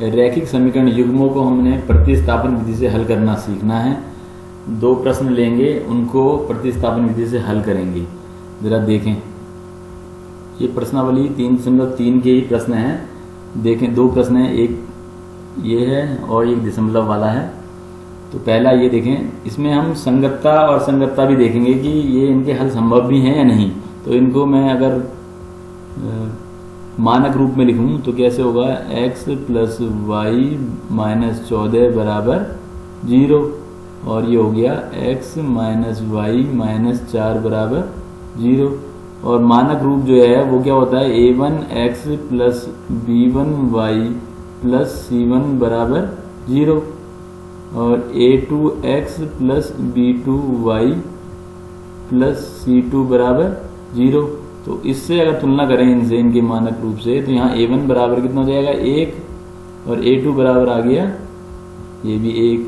रैखिक समीकरण युग्मों को हमने प्रतिस्थापन विधि से हल करना सीखना है। 2 प्रश्न लेंगे, उनको प्रतिस्थापन विधि से हल करेंगे। जरा देखें, ये प्रश्नावली 3.3 के ही प्रश्न हैं। देखें, 2 प्रश्न हैं, एक ये है और एक दशमलव वाला है। तो पहला ये देखें, इसमें हम संगतता और संगतता भी देखेंगे कि ये इनके हल संभव भी हैं या नहीं। तो इनको मैं अगर मानक रूप में लिखूं तो कैसे होगा, x + y - 14 बराबर 0, और ये हो गया x - y - 4 बराबर 0। और मानक रूप जो है वो क्या होता है, a1x + b1y + c1 बराबर 0, और a2x + b2y + c2 बराबर 0। तो इससे अगर तुलना करें इनसे, इनके मानक रूप से, तो यहाँ a1 बराबर कितना हो जाएगा, 1, और a2 बराबर आ गया ये भी 1।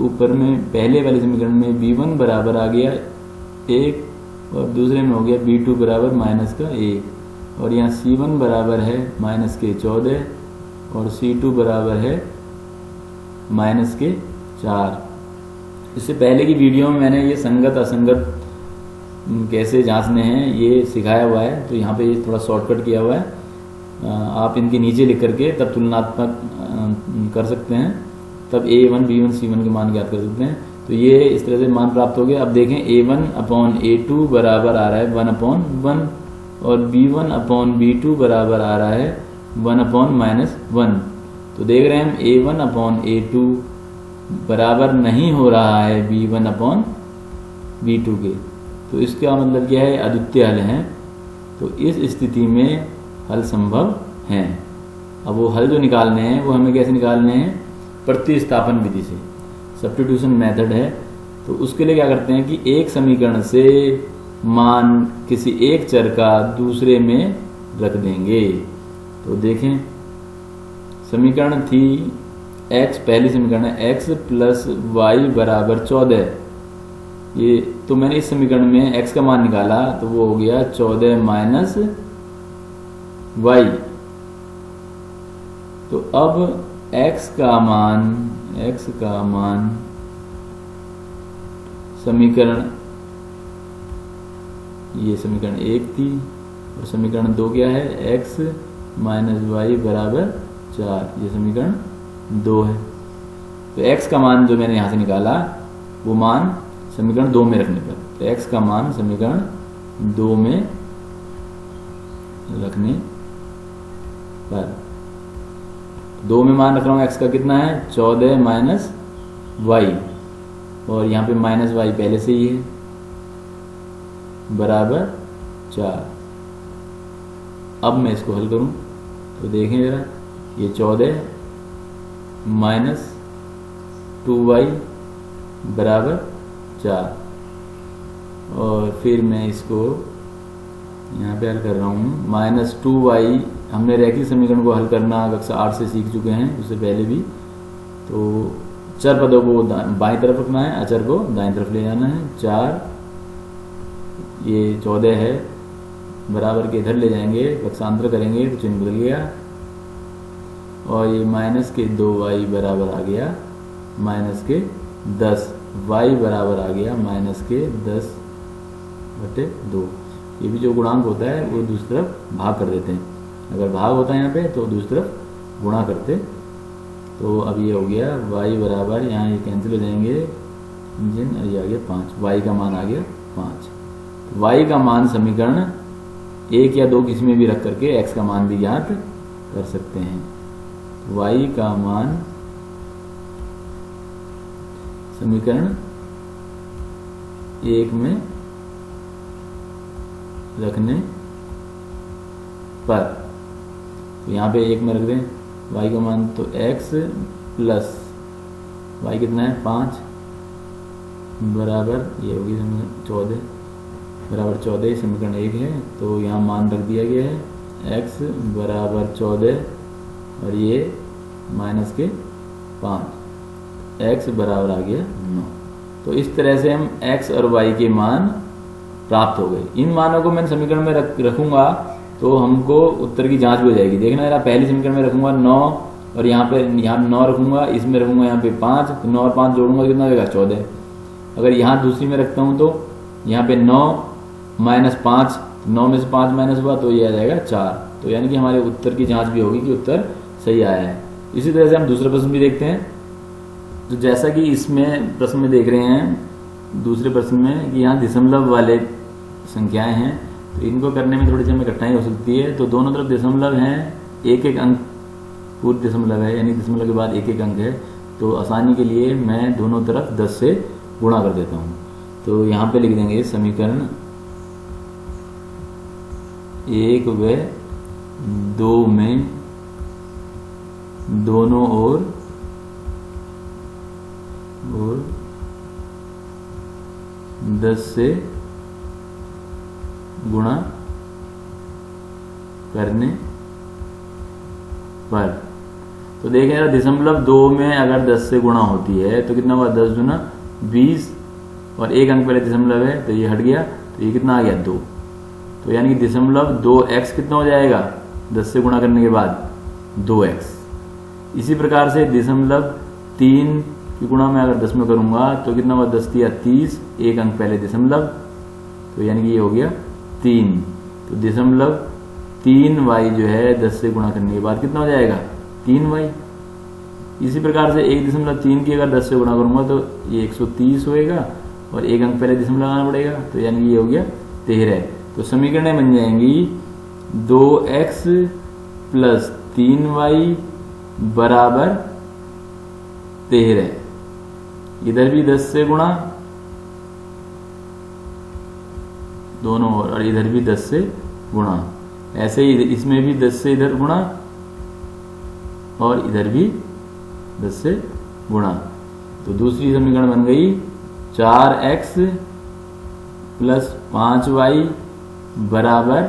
ऊपर में पहले वाले समीकरण में b1 बराबर आ गया 1, और दूसरे में हो गया b2 बराबर -1, और यहाँ c1 बराबर है -14, और c2 बराबर है -4। इससे पहले की वीडियो में मैंने ये संगत असंगत कैसे जांचने हैं ये सिखाया हुआ है, तो यहाँ पे ये थोड़ा शॉर्टकट किया हुआ है। आप इनके नीचे लिख करके तब तुलनात्मक कर सकते हैं, तब a1 b1 c1 के मान ज्ञात कर सकते हैं। तो ये इस तरह से मान प्राप्त हो गया। अब देखें, a1/a2 बराबर आ रहा है 1/1, और b1/b2 बराबर आ रहा है 1/-1। तो देख रहे हैं हम a1/a2 बराबर नहीं हो रहा है b1/b2 के। तो इसका मतलब क्या है, अद्वितीय हल हैं। तो इस स्थिति में हल संभव हैं। अब वो हल जो निकालने हैं वो हमें कैसे निकालने हैं, प्रतिस्थापन विधि से, सब्स्टिट्यूशन मेथड है। तो उसके लिए क्या करते हैं कि एक समीकरण से मान किसी एक चर का दूसरे में रख देंगे। तो देखें, समीकरण थी x, पहली समीकरण है x + y बराबर 14। ये तो मैंने इस समीकरण में x का मान निकाला, तो वो हो गया 14 - y। तो अब x का मान समीकरण, ये समीकरण 1 थी, और समीकरण 2 क्या है, x - y बराबर 4, ये समीकरण 2 है। तो x का मान जो मैंने यहाँ से निकाला, वो मान समीकरण 2 में रखने पर, तो x का मान समीकरण 2 में रखने पर, 2 में मान रख रहा हूँ x का कितना है, 14 - y, और यहाँ पे -y पहले से ही है, बराबर 4। अब मैं इसको हल करूँ तो देखें जरा, ये 14 - 2y बराबर 4, और फिर मैं इसको यहाँ पे हल कर रहा हूँ। -2y, हमने रैखिक समीकरण को हल करना कक्षा 8 से सीख चुके हैं, उससे पहले भी। तो चर पदों को बाईं तरफ रखना है, अचर को दाईं तरफ ले जाना है। 4, ये 14 है, बराबर के इधर ले जाएंगे, पक्षांतर करेंगे तो चिन्ह बदल गया, और ये -2y बराबर आ गया -10, y बराबर आ गया -10/2। ये भी जो गुणांक होता है वो दूसरी तरफ भाग कर देते हैं। अगर भाग होता है यहाँ पे तो दूसरी तरफ गुणा करते। तो अब ये हो गया y बराबर, यहाँ ये कैंसिल हो जाएंगे इंजन, और ये आ गया 5, y का मान आ गया 5। y का मान समीकरण 1 या 2 किसी में भी रख करके x का मान भी ज्ञात कर सकते हैं। y का मान समीकरण 1 में रखने पर, तो यहाँ पे 1 में रख दें y का मान, तो x प्लस y कितना है 5 बराबर, ये होगी समीकरण 14 बराबर 14, समीकरण 1 है। तो यहाँ मान रख दिया गया है x बराबर 14, और ये -5, x बराबर आ गया 9। तो इस तरह से हम x और y के मान प्राप्त हो गए। इन मानों को मैं समीकरण में रखूंगा तो हमको उत्तर की जांच भी हो जाएगी। देखना जरा, पहली समीकरण में रखूंगा 9 और यहाँ पे 9 रखूँगा, इसमें रखूँगा यहाँ पे 5, तो 9 और 5 जोड़ूंगा कितना होगा 14। अगर यहाँ दूसरी में रखता हूँ तो यहाँ पे 9 माइनस 5, 9 में से 5 माइनस हुआ तो ये आ जाएगा 4। तो यानी कि हमारे उत्तर की जांच भी होगी कि उत्तर सही आया है। इसी तरह से हम दूसरा प्रश्न भी देखते हैं। तो जैसा कि इसमें प्रश्न में देख रहे हैं दूसरे प्रश्न में कि यहाँ दशमलव वाले संख्याएं हैं, तो इनको करने में थोड़ी सी हमें कठिनाई हो सकती है। तो दोनों तरफ दशमलव हैं, एक एक अंक पूर्ण दशमलव है, यानी दशमलव के बाद एक एक अंक है। तो आसानी के लिए मैं दोनों तरफ 10 से गुणा कर देता हूँ। तो यहाँ पे लिख देंगे समीकरण 1 व 2 में दोनों ओर 10 से गुणा करने पर। तो देखें यार, दशमलव 2 में अगर 10 से गुणा होती है तो कितना हुआ 10 दूना 20, और एक अंक पहले दशमलव है तो ये हट गया, तो ये कितना आ गया 2। तो यानी कि दशमलव 2x कितना हो जाएगा 10 से गुणा करने के बाद 2x। इसी प्रकार से दशमलव 3 की गुणा में अगर 10 में करूंगा तो कितना हुआ 10 या 30, एक अंक पहले दशमलव, तो यानी कि ये हो गया 3। तो दशमलव 3y जो है 10 से गुणा करने के बाद कितना हो जाएगा 3y। इसी प्रकार से 1.3 की अगर 10 से गुणा करूंगा तो ये 130 होएगा, और एक अंक पहले दशमलव लगाना पड़ेगा, तो यानी कि ये हो गया 13। तो समीकरणें बन जाएंगी 2x प्लस 3y बराबर 13। इधर भी 10 से गुणा दोनों ओर, और इधर भी 10 से गुणा। ऐसे ही इसमें भी 10 से इधर गुणा और इधर भी 10 से गुणा। तो दूसरी समीकरण बन गई 4x प्लस 5y बराबर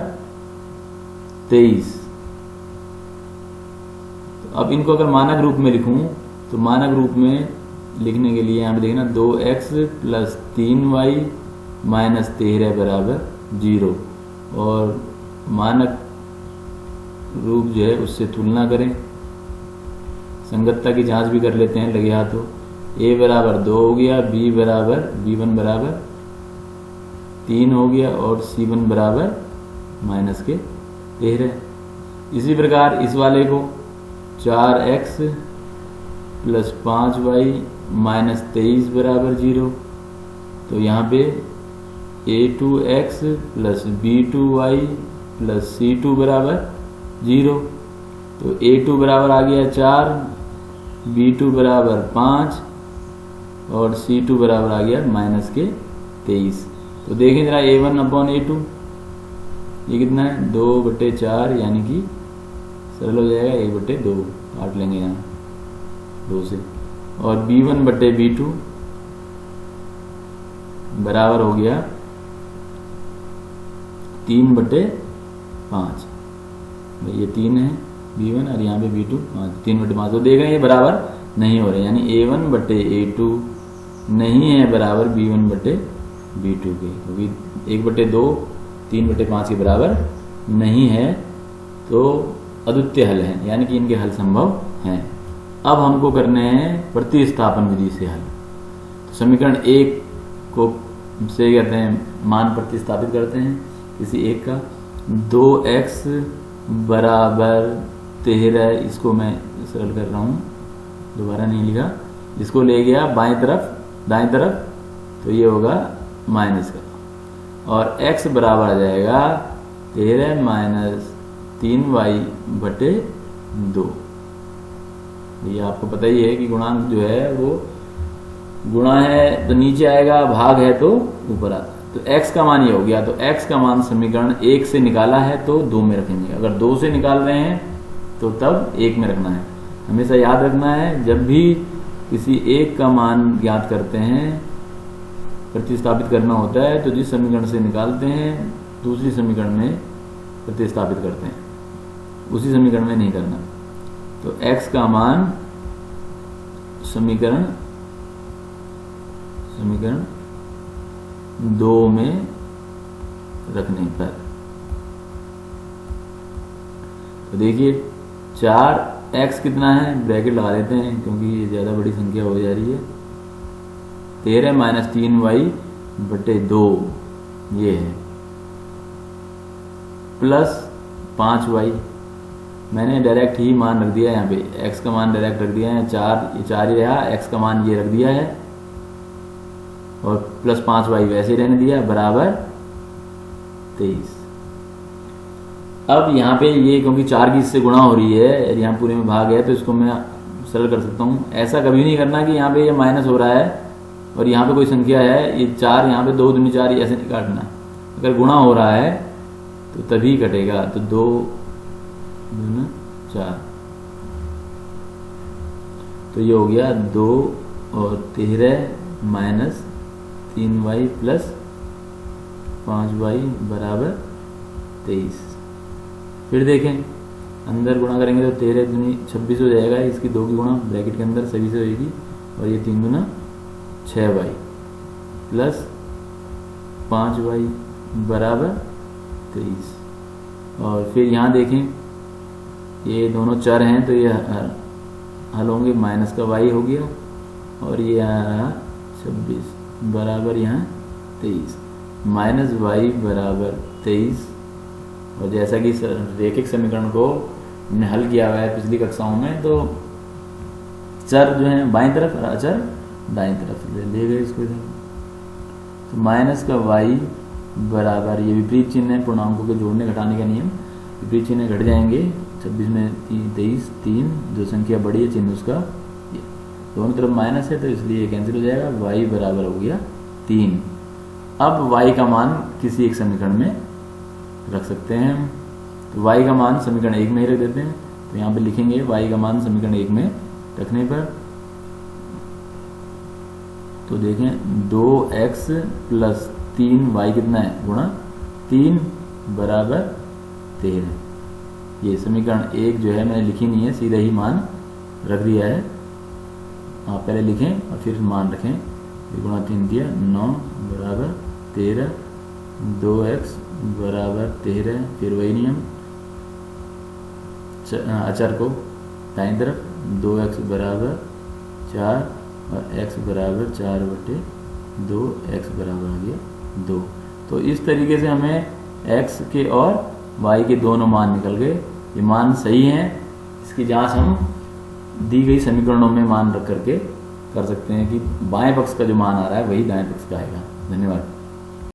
23। तो अब इनको अगर मानक रूप में लिखूं तो मानक रूप में लिखने के लिए यहाँ पे देखना 2x प्लस 3y माइनस 13 बराबर 0, और मानक रूप जो है उससे तुलना करें, संगतता की जांच भी कर लेते हैं लगे हाथों। a बराबर 2 हो गया, b1 बराबर 3 हो गया, और c1 बराबर माइनस के 13। इसी प्रकार इस वाले को 4x प्लस 5y माइनस 23 बराबर 0। तो यहाँ पे a2x plus b2y plus c2 बराबर 0। तो a2 बराबर आ गया 4, b2 बराबर 5 और c2 बराबर आ गया माइनस के 23। तो देखें जरा a1 अपॉन a2 ये कितना है 2/4, यानी कि सरल हो जाएगा 1/2, काट लेंगे यहाँ 2 से, और b1/b2 बराबर हो गया 3/5। ये 3 है b1 और यहाँ पे b2 3/5। तो देखें ये बराबर नहीं हो रहे, यानी a1/a2 नहीं है बराबर b1/b2 के, क्योंकि 1/2 3/5 के बराबर नहीं है। तो अद्वितीय हल है, यानी कि इनके हल संभव हैं। अब हमको करने हैं प्रतिस्थापन विधि से हल। तो समीकरण 1 को से कहते हैं मान प्रतिस्थापित करते हैं किसी एक का। 2x बराबर 13, इसको मैं सरल कर रहा हूँ, दोबारा नहीं लिखा, इसको ले गया बाएं तरफ दाएं तरफ, तो ये होगा माइनस का, और x बराबर आ जाएगा 13 माइनस 3y/2। ये आपको पता ही है कि गुणांक जो है वो गुणा है तो नीचे आएगा, भाग है तो ऊपर आता है। तो x का मान ये हो गया। तो x का मान समीकरण 1 से निकाला है तो 2 में रखेंगे, अगर 2 से निकाल रहे हैं तो तब 1 में रखना है। हमेशा याद रखना है, जब भी किसी एक का मान ज्ञात करते हैं, प्रतिस्थापित करना होता है, तो जिस समीकरण से निकालते हैं दूसरी समीकरण में प्रतिस्थापित करते हैं, उसी समीकरण में नहीं करना। तो x का मान समीकरण 2 में रखने पर, तो देखिए 4 x कितना है, ब्रैकेट लगा देते हैं क्योंकि ये ज़्यादा बड़ी संख्या हो जा रही है। 13 माइनस 3y बटे 2 ये है, प्लस 5y। मैंने डायरेक्ट ही मान रख दिया है यहाँ पे, x का मान डायरेक्ट रख दिया है, 4 ही रहा, x का मान ये रख दिया है और प्लस 5y वैसे ही रहने दिया, बराबर 23। अब यहाँ पे ये क्योंकि 4 की इससे गुणा हो रही है, यहाँ पूरे में भाग है, तो इसको मैं सरल कर सकता हूँ। ऐसा कभी नहीं करना कि यहाँ पे ये माइनस हो रहा है और यहाँ पे कोई संख्या है, ये 4 यहाँ पे 2 दूनी 4, ऐसे नहीं काटना। अगर गुणा हो रहा है तो तभी कटेगा, तो 2 दूना 4, तो ये हो गया 2 और 13 माइनस 3y प्लस 5y बराबर 23। फिर देखें अंदर गुणा करेंगे तो 13 दूनी 26 हो जाएगा, इसकी 2 की गुणा ब्रैकेट के अंदर सभी से होगी, और ये 3 दूना 6y प्लस 5y बराबर 23। और फिर यहाँ देखें ये दोनों चर हैं तो ये हल होंगे, माइनस का y हो गया और ये यहाँ रहा 26 बराबर यहाँ 23, माइनस y बराबर 23। और जैसा कि रेखिक समीकरण को हमने हल किया हुआ है पिछली कक्षाओं में, तो चर जो है बाईं तरफ और अचर दाईं तरफ ले गए इसको इधर, तो माइनस का y बराबर, ये विपरीत चिन्ह है, पूर्णांकों के जोड़ने घटाने का नियम, विपरीत चिन्ह घट जाएंगे, 26 में 23 3, जो संख्या बड़ी है चिन्ह उसका दोनों तरफ माइनस है तो इसलिए कैंसिल हो जाएगा, y बराबर हो गया 3। अब y का मान किसी एक समीकरण में रख सकते हैं हम, तो y का मान समीकरण 1 में ही रख देते हैं, तो यहाँ पे लिखेंगे y का मान समीकरण 1 में रखने पर, तो देखें 2x प्लस 3y कितना है, गुणा 3 बराबर 13। ये समीकरण 1 जो है मैंने लिखी नहीं है, सीधा ही मान रख दिया है, आप पहले लिखें और फिर मान रखें, गुणा 3 दिया 9 बराबर 13, 2x बराबर 13, फिर वही नियम अचर को दाईं तरफ, 2x बराबर 4 और x बराबर 4 बटे 2, x बराबर आ गया 2। तो इस तरीके से हमें x के और y के दोनों मान निकल गए, ये मान सही हैं, इसकी जांच हम दी गई समीकरणों में मान रख करके कर सकते हैं कि बाएं पक्ष का जो मान आ रहा है वही दाएं पक्ष का आएगा। धन्यवाद।